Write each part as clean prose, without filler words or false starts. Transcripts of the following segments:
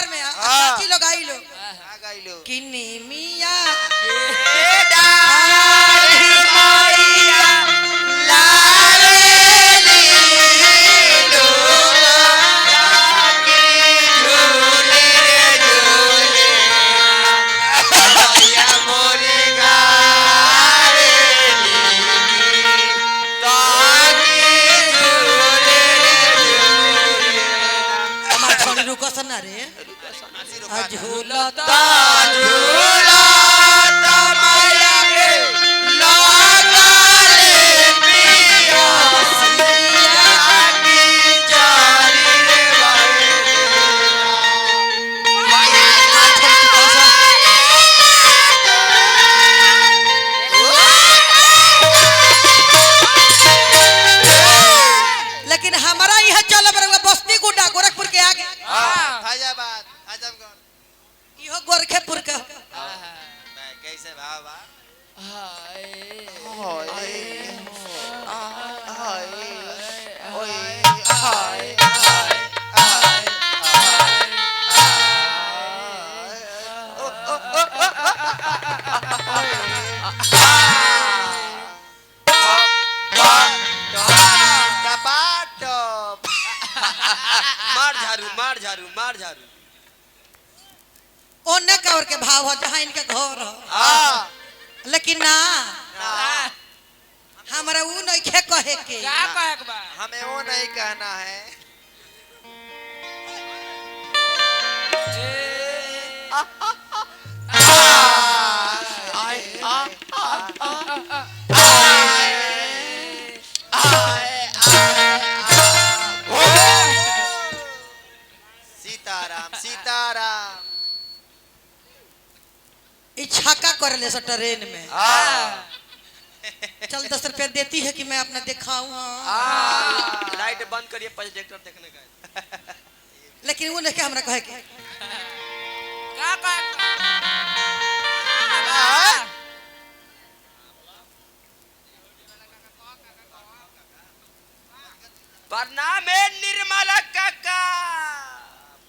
Number में चाची लोग आई लो किन्नी मिया रे झूलता झूलता मैया के लगा ले पिया सिया की जारी रे लेकिन हमारा यह चल बस्ती गुड्डा गोरखपुर के आगे फैजाबाद आजमगढ़ इहो गोरखपुर का कैसे भाव बा हाय हाय हाय हाय मार झारू ओने कवर के भाव हो जहाँ इनके घर हो लेकिन ना हमारा वो नहीं खे कहे के क्या कहे के बा हमें वो नहीं कहना है सीताराम सीताराम छक्का कर ले सो ट्रेन में चल 10 रुपया देती है कि मैं अपना दिखाऊं लाइट बंद करिए प्रोजेक्टर देखने का लेकिन वो नहीं क्या हमरा कहे के क्या प्रणाम निर्मला काका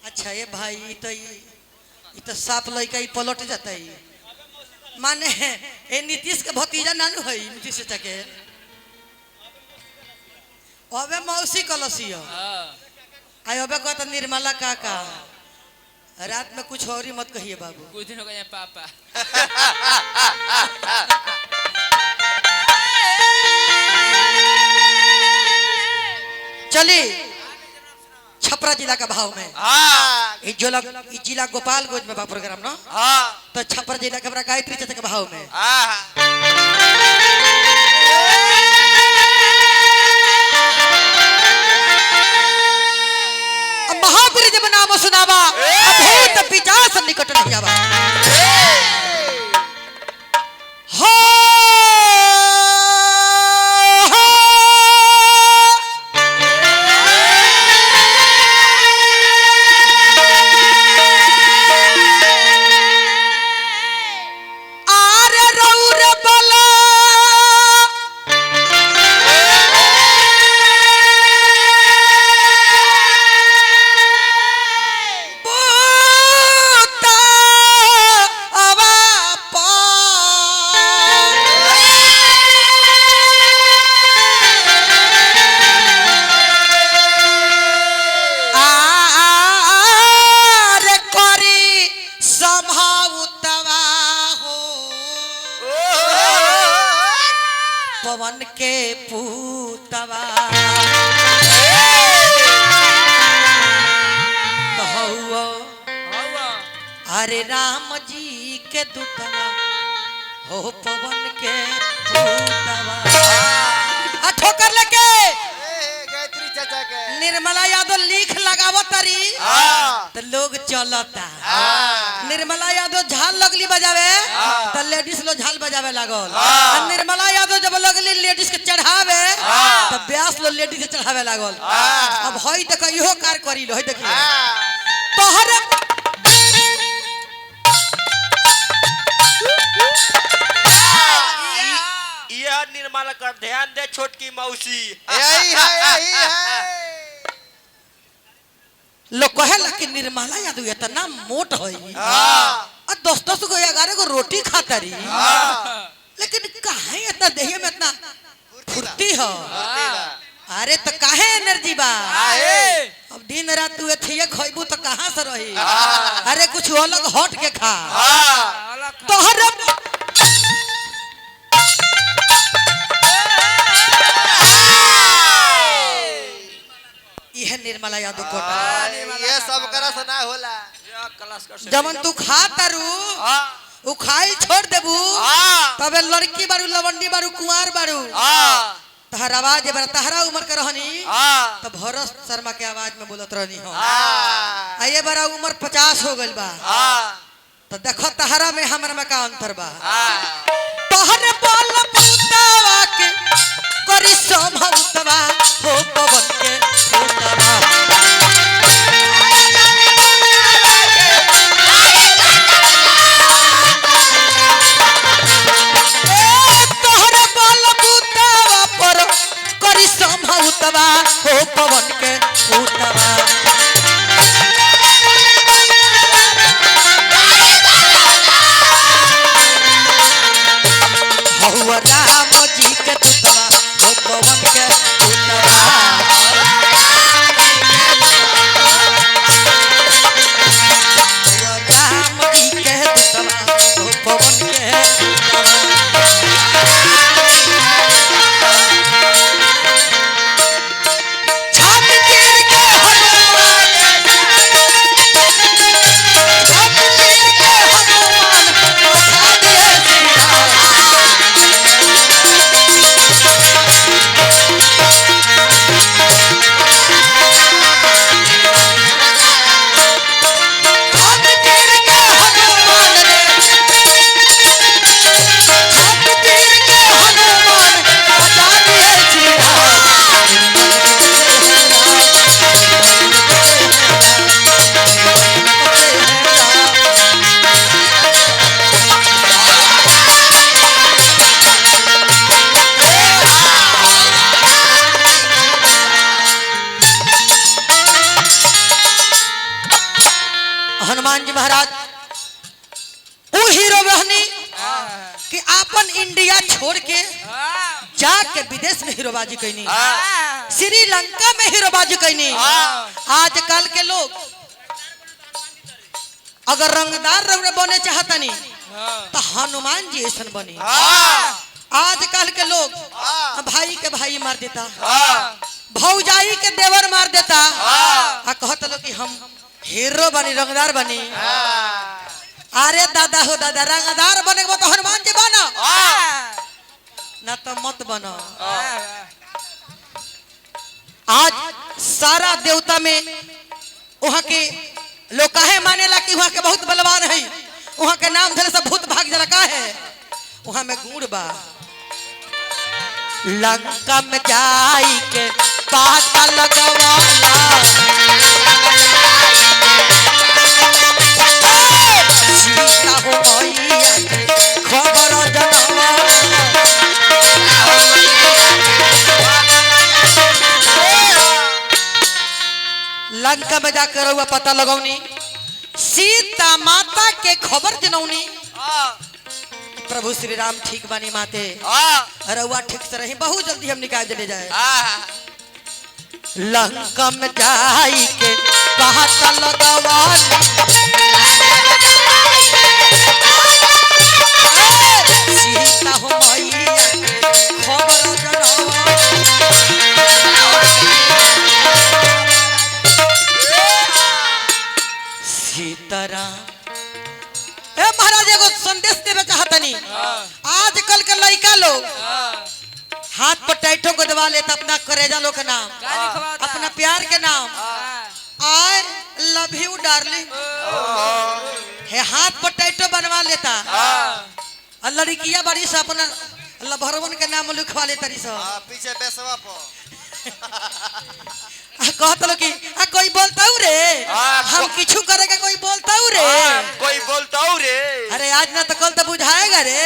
अच्छा ये भाई ये तो साफ लड़का पलट जाता है माने ए नीतीश के भतीजा नानू है नीतीश चाचा के अबे मौसी कलसियो आय अबे कहता निर्मला काका रात में कुछ और ही मत कहिए बाबू कुछ दिन हो गए पापा चलिए छपरा जिला का भाव में जिला गोपालगंज में बा प्रोग्राम ना तो छपरा जिला के गायत्री चाचा के भाव में महावीर जब नाम सुनावा भूत पिशाच निकट नहीं आवा पवन के पूतवा अरे राम जी के दूतवा हो पवन के पूतवा ठोकर लेके गायत्री चाचा के निर्मला यादव लिख लगावो तरी तो लोग चलता निर्मला यादव झाल लगली बजावे तो लेडीज लोग झाल बजावे लागल निर्मला यादव जब लगली लेडीज के चढ़ावे तो ब्यास लोग लेडीज के चढ़ावे लागल अब हई देख इहो कार करी लो हई देखिए तोहर यह निर्मला कर ध्यान दे छोटकी मौसी यही है लोग कहेला कि निर्मला यादव इतना मोट है और 10-10 गो 11 गो रोटी खाता रही लेकिन काहे इतना देह में इतना फुर्ती हो। अरे तो काहे एनर्जी बा अब दिन रात तू एथिए खइबू तो कहां से रही। अरे कुछ अलग हट के खा तोहर यह निर्मला यादव कोटा ये सब करा से ना होला जवन तू खा तारू उ खाई छोड़ देबू तबे लड़की बारू लवंडी बारू कुंवार बारू तहर आवाज बड़ा तहरा उम्र के रहनी तो भरत शर्मा के आवाज में बोलत रहनी हो ये बड़ा उम्र 50 हो गइल बा तो देखो तहरा में हमरा में का अंतर बा। तोहरे बोल पुतावा के करी समहतवा हो पवन के पुतावा तोहरे बोल पुतावा पर करी समहतवा हो पवन के पुतावा राम जी के पुतवा हो पवन के पुतवा राम जी के पुतवा हो पवन के पुतवा छाप तीर के हनुमान छाप तीर के हनुमान बता दिए हनुमान जी महाराज वो हीरो बहनी कि अपन इंडिया छोड़ के जाके विदेश में हीरोबाजी कैनी श्रीलंका में हीरोबाजी कैनी। आजकल के लोग अगर रंगदार रंग बने चाहतनी तो हनुमान जी ऐसा बनी। आजकल के लोग भाई के भाई मार देता भौजाई के देवर मार देता कहता लोग कि हम हीरो बनी रंगदार बनी। अरे दादा हो दादा रंगदार बने तो हनुमान जी बनो ना तो मत बनो। आज सारा देवता में वहाँ के लोग काहे मानेला कि वहाँ के बहुत बलवान है वहाँ के नाम धरे सब भूत भाग जला का है वहाँ में गुण बा। लंका में जाई के पाता लगवाला सीता हो मैया के खबर जनवा लंका में जाकर रहुआ पता लगौनी सीता माता के खबर जनौनी। प्रभु श्री राम ठीक बानी माते रहुआ ठीक से रही बहुत जल्दी हम निकाल चले जाए। लंका में जाई के पता लगवानी सीता हो मैया के खबर जनवा सीताराम ए महाराज एगो संदेश देवे चाहतनी। आजकल के लड़का लोग हाथ पर टैटो को दबा लेता अपना करेजा लोग का नाम अपना प्यार के नाम आई लव यू डार्लिंग है हाथ पर टैटो बनवा लेता और लड़कियां बड़ी से अपना लभरवन के नाम लिखवा लेता पीछे बेसवा कहता लो कि कोई बोलता हूँ रे हम किचू करेगा कोई बोलता हूँ रे कोई बोलता हूँ रे। अरे आज ना तो कल तो बुझाएगा रे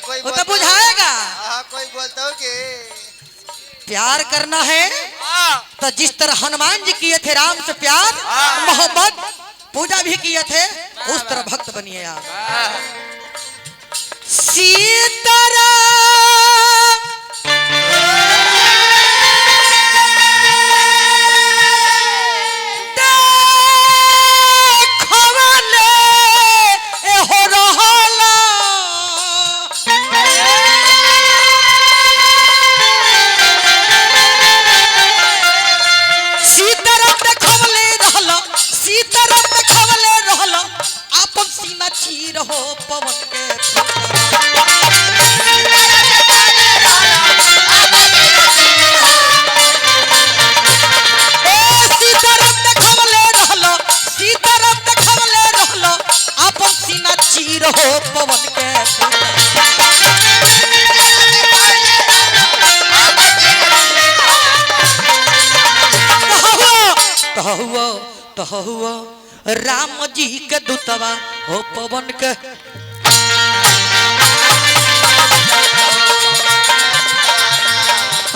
कोई वो तो बुझाएगा कोई बोलता हूँ कि प्यार करना है तो जिस तरह हनुमान जी किए थे राम से प्यार मोहब्बत पूजा भी किए थे उस तरह भक्त बनिए आप। सीताराम चीर हो पवन के सीताराम देखवले रहलो सीताराम देखवले रहलो अपन सीना चीर हो पवन के तो हुआ राम जी के दूतवा हो पवन के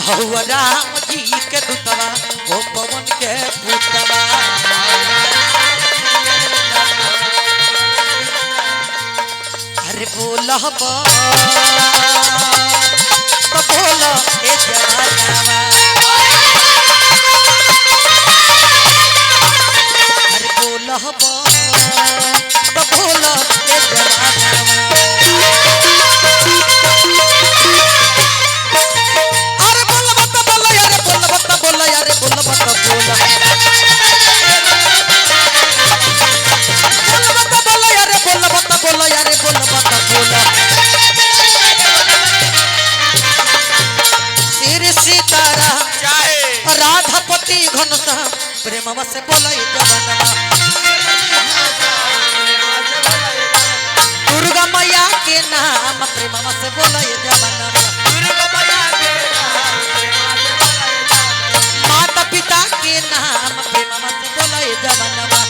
हुआ राम जी के दूतवा हो पवन के दूतवा। अरे बोला तो बोला ए जवानवा बोला तो बोला ए जवानवा। अरे बोला बता बोला यार बोला बता बोला यार बोला बता बोला बता बोला यार बोला बता बोला यार बोला बता बोला। श्री सीताराम राधापति घनश्याम प्रेमवा से बोला ए जवानवा। दुर्गा मैया के नाम प्रेमवा से बोला ए जवानवा। माता पिता के नाम प्रेमवा से बोला ए जवानवा।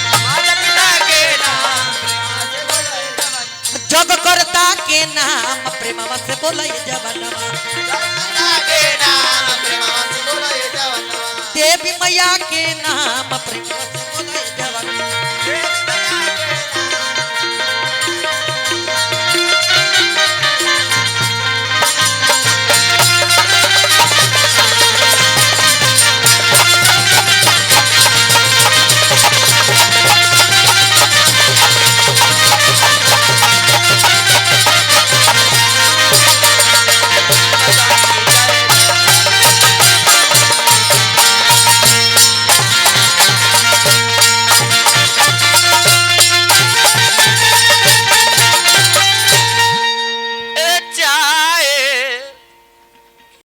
जग करता के नाम प्रेमवा से बोला ए जवानवा। देवी मैया के नाम प्रेमवा